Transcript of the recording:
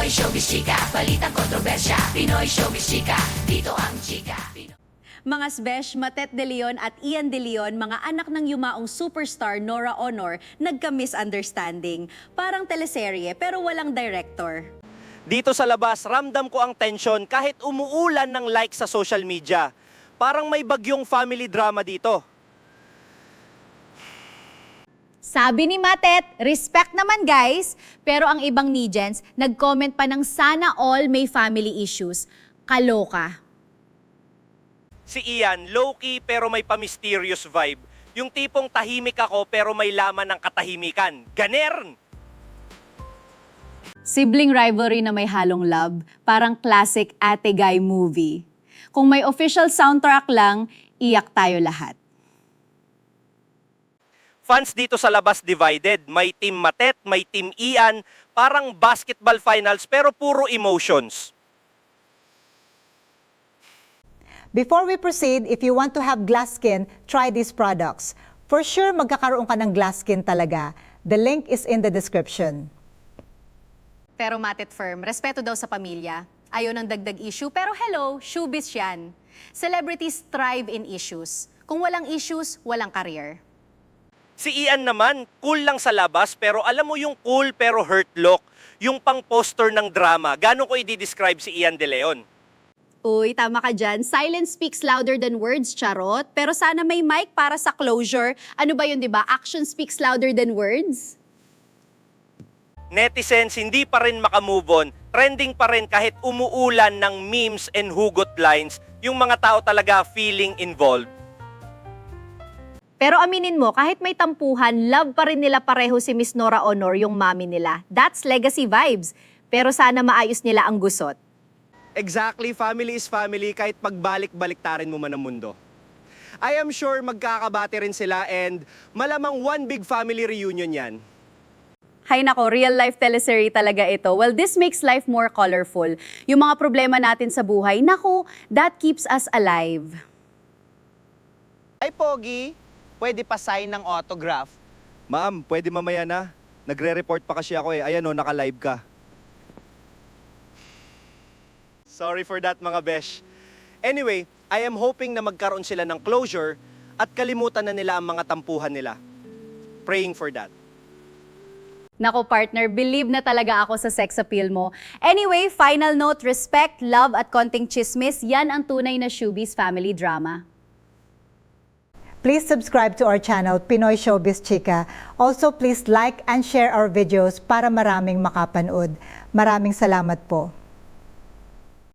Pinoy Showbiz Chika, balitang kontrobersya. Pinoy Showbiz Chika, dito ang chika. Mga Sbesh, Matet De Leon at Ian De Leon, mga anak ng yumaong superstar Nora Honor, nagka-misunderstanding. Parang teleserye pero walang director. Dito sa labas, ramdam ko ang tensyon kahit umuulan ng like sa social media. Parang may bagyong family drama dito. Sabi ni Matet, respect naman guys, pero ang ibang netizens nag-comment pa ng sana all may family issues. Kaloka. Si Ian, low-key pero may pa-mysterious vibe. Yung tipong tahimik ako pero may laman ng katahimikan. Ganern! Sibling rivalry na may halong love, parang classic ate guy movie. Kung may official soundtrack lang, iyak tayo lahat. Fans dito sa labas divided. May team Matet, may team Ian. Parang basketball finals pero puro emotions. Before we proceed, if you want to have glass skin, try these products. For sure, magkakaroon ka ng glass skin talaga. The link is in the description. Pero Matet firm, respeto daw sa pamilya. Ayaw ng dagdag issue, pero hello, showbiz yan. Celebrities thrive in issues. Kung walang issues, walang career. Si Ian naman, cool lang sa labas pero alam mo yung cool pero hurt look. Yung pang poster ng drama. Gano'n ko i-describe si Ian De Leon? Uy, tama ka dyan. Silence speaks louder than words, charot. Pero sana may mic para sa closure. Ano ba yun, di ba? Action speaks louder than words. Netizens hindi pa rin makamove on. Trending pa rin kahit umuulan ng memes and hugot lines. Yung mga tao talaga feeling involved. Pero aminin mo, kahit may tampuhan, love pa rin nila pareho si Miss Nora Honor, yung mami nila. That's legacy vibes. Pero sana maayos nila ang gusot. Exactly, family is family kahit pagbalik-baliktarin mo man ang mundo. I am sure magkakabati rin sila and malamang one big family reunion yan. Hay nako, real life teleserye talaga ito. Well, this makes life more colorful. Yung mga problema natin sa buhay, nako, that keeps us alive. Ay, Pogi, pwede pa sign ng autograph. Ma'am, pwede mamaya na. Nagre-report pa kasi ako eh. Ayan o, naka-live ka. Sorry for that mga besh. Anyway, I am hoping na magkaroon sila ng closure at kalimutan na nila ang mga tampuhan nila. Praying for that. Nako partner, believe na talaga ako sa sex appeal mo. Anyway, final note, respect, love at konting chismis, yan ang tunay na showbiz family drama. Please subscribe to our channel, Pinoy Showbiz Chika. Also, please like and share our videos para maraming makapanood. Maraming salamat po.